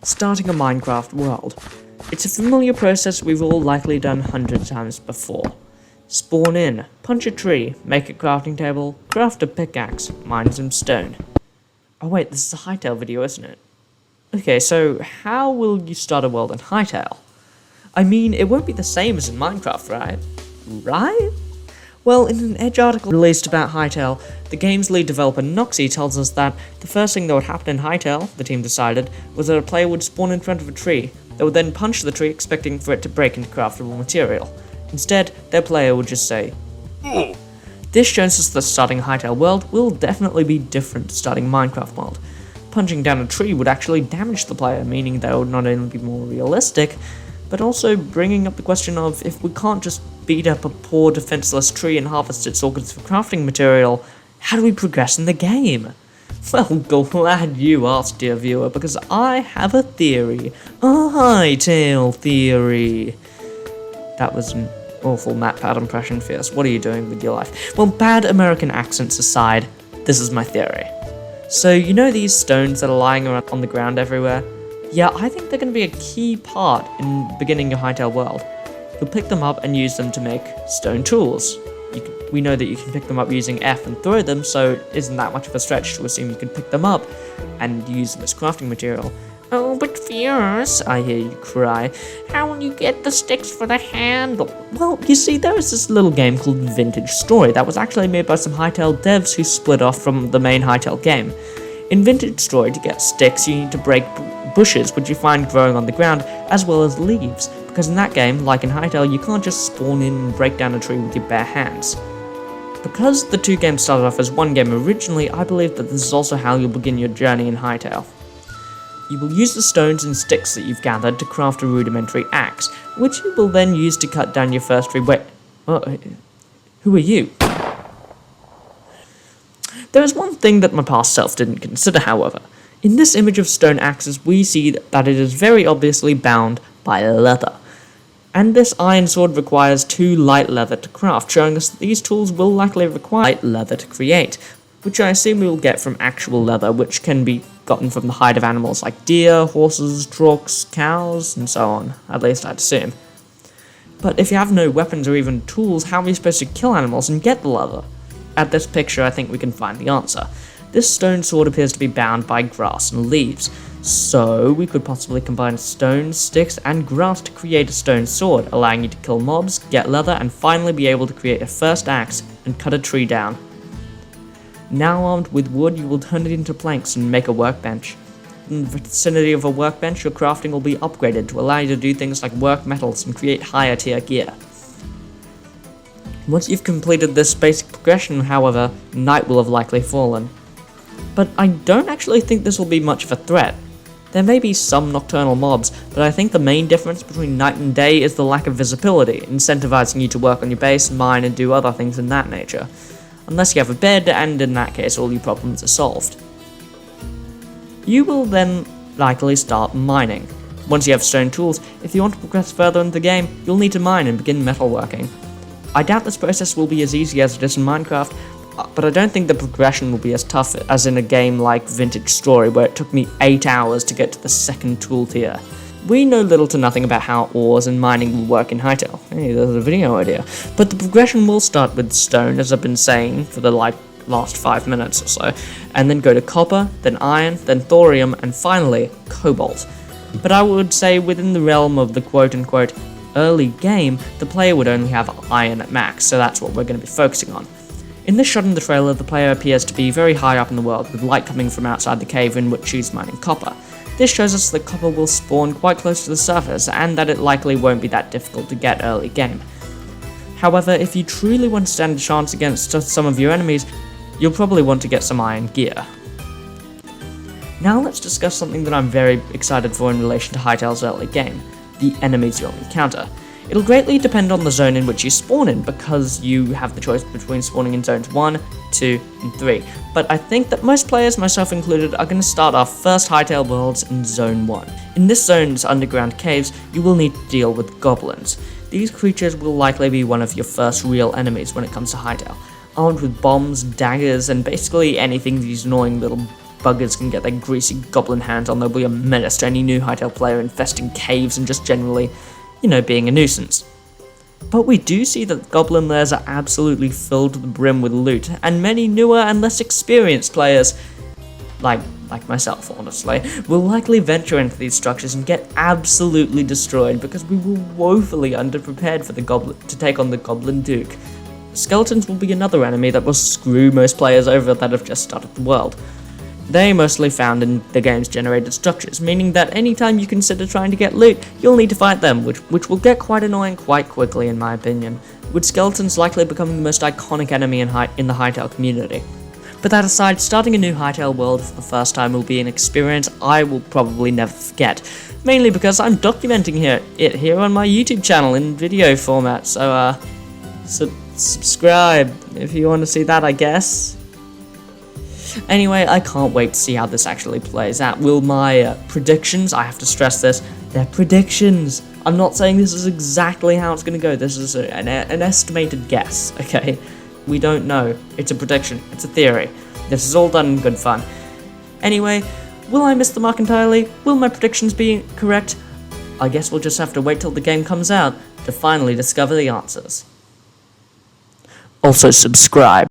Starting a Minecraft world. It's a familiar process we've all likely done hundreds of times before. Spawn in, punch a tree, make a crafting table, craft a pickaxe, mine some stone. Oh wait, this is a Hytale video, isn't it? Okay, so how will you start a world in Hytale? I mean, it won't be the same as in Minecraft, right? Right? Well, in an Edge article released about Hytale, the game's lead developer Noxy tells us that the first thing that would happen in Hytale, the team decided, was that a player would spawn in front of a tree. They would then punch the tree expecting for it to break into craftable material. Instead, their player would just say, "Oh." This shows us that starting a Hytale world will definitely be different to starting a Minecraft world. Punching down a tree would actually damage the player, meaning that it would not only be more realistic, but also bringing up the question of if we can't just beat up a poor defenseless tree and harvest its organs for crafting material, how do we progress in the game? Well, glad you asked, dear viewer, because I have a theory. A Hytale theory. That was an awful MatPat impression, Fierce. What are you doing with your life? Well, bad American accents aside, this is my theory. So, you know these stones that are lying around on the ground everywhere? Yeah, I think they're going to be a key part in beginning your Hytale world. You'll pick them up and use them to make stone tools. We know that you can pick them up using F and throw them, so it isn't that much of a stretch to assume you can pick them up and use them as crafting material. Oh, but Fierce, I hear you cry, how will you get the sticks for the handle? Well, you see, there is this little game called Vintage Story that was actually made by some Hytale devs who split off from the main Hytale game. In Vintage Story, to get sticks, you need to break bushes which you find growing on the ground, as well as leaves, because in that game, like in Hytale, you can't just spawn in and break down a tree with your bare hands. Because the two games started off as one game originally, I believe that this is also how you'll begin your journey in Hytale. You will use the stones and sticks that you've gathered to craft a rudimentary axe, which you will then use to cut down your first tree. Wait, who are you? There is one thing that my past self didn't consider, however. In this image of stone axes, we see that it is very obviously bound by leather. And this iron sword requires 2 light leather to craft, showing us that these tools will likely require light leather to create, which I assume we will get from actual leather, which can be gotten from the hide of animals like deer, horses, trucks, cows, and so on. At least I'd assume. But if you have no weapons or even tools, how are you supposed to kill animals and get the leather? At this picture, I think we can find the answer. This stone sword appears to be bound by grass and leaves, so we could possibly combine stones, sticks, and grass to create a stone sword, allowing you to kill mobs, get leather, and finally be able to create a first axe and cut a tree down. Now armed with wood, you will turn it into planks and make a workbench. In the vicinity of a workbench, your crafting will be upgraded to allow you to do things like work metals and create higher tier gear. Once you've completed this basic progression, however, night will have likely fallen. But I don't actually think this will be much of a threat. There may be some nocturnal mobs, but I think the main difference between night and day is the lack of visibility, incentivizing you to work on your base, mine, and do other things in that nature. Unless you have a bed, and in that case all your problems are solved. You will then likely start mining. Once you have stone tools, if you want to progress further in the game, you'll need to mine and begin metalworking. I doubt this process will be as easy as it is in Minecraft, but I don't think the progression will be as tough as in a game like Vintage Story, where it took me 8 hours to get to the second tool tier. We know little to nothing about how ores and mining will work in Hytale. Hey, there's a video idea. But the progression will start with stone, as I've been saying for the last 5 minutes or so, and then go to copper, then iron, then thorium, and finally cobalt. But I would say within the realm of the quote-unquote early game, the player would only have iron at max, so that's what we're going to be focusing on. In this shot in the trailer, the player appears to be very high up in the world, with light coming from outside the cave in which she's mining copper. This shows us that copper will spawn quite close to the surface, and that it likely won't be that difficult to get early game. However, if you truly want to stand a chance against some of your enemies, you'll probably want to get some iron gear. Now let's discuss something that I'm very excited for in relation to Hytale's early game, the enemies you'll encounter. It'll greatly depend on the zone in which you spawn in, because you have the choice between spawning in zones 1, 2, and 3. But I think that most players, myself included, are going to start our first Hytale worlds in zone 1. In this zone's underground caves, you will need to deal with goblins. These creatures will likely be one of your first real enemies when it comes to Hytale, armed with bombs, daggers, and basically anything these annoying little buggers can get their greasy goblin hands on, they'll be a menace to any new Hytale player infesting caves and just generally, being a nuisance. But we do see that goblin lairs are absolutely filled to the brim with loot, and many newer and less experienced players, like myself honestly, will likely venture into these structures and get absolutely destroyed because we were woefully underprepared for to take on the Goblin Duke. Skeletons will be another enemy that will screw most players over that have just started the world. They are mostly found in the game's generated structures, meaning that anytime you consider trying to get loot, you'll need to fight them, which will get quite annoying quite quickly in my opinion, with skeletons likely becoming the most iconic enemy in the Hytale community. But that aside, starting a new Hytale world for the first time will be an experience I will probably never forget, mainly because I'm documenting it here on my YouTube channel in video format, so subscribe if you want to see that, I guess. Anyway, I can't wait to see how this actually plays out. Will my predictions, I have to stress this, they're predictions. I'm not saying this is exactly how it's going to go, this is an estimated guess, okay? We don't know. It's a prediction. It's a theory. This is all done in good fun. Anyway, will I miss the mark entirely? Will my predictions be correct? I guess we'll just have to wait till the game comes out to finally discover the answers. Also subscribe.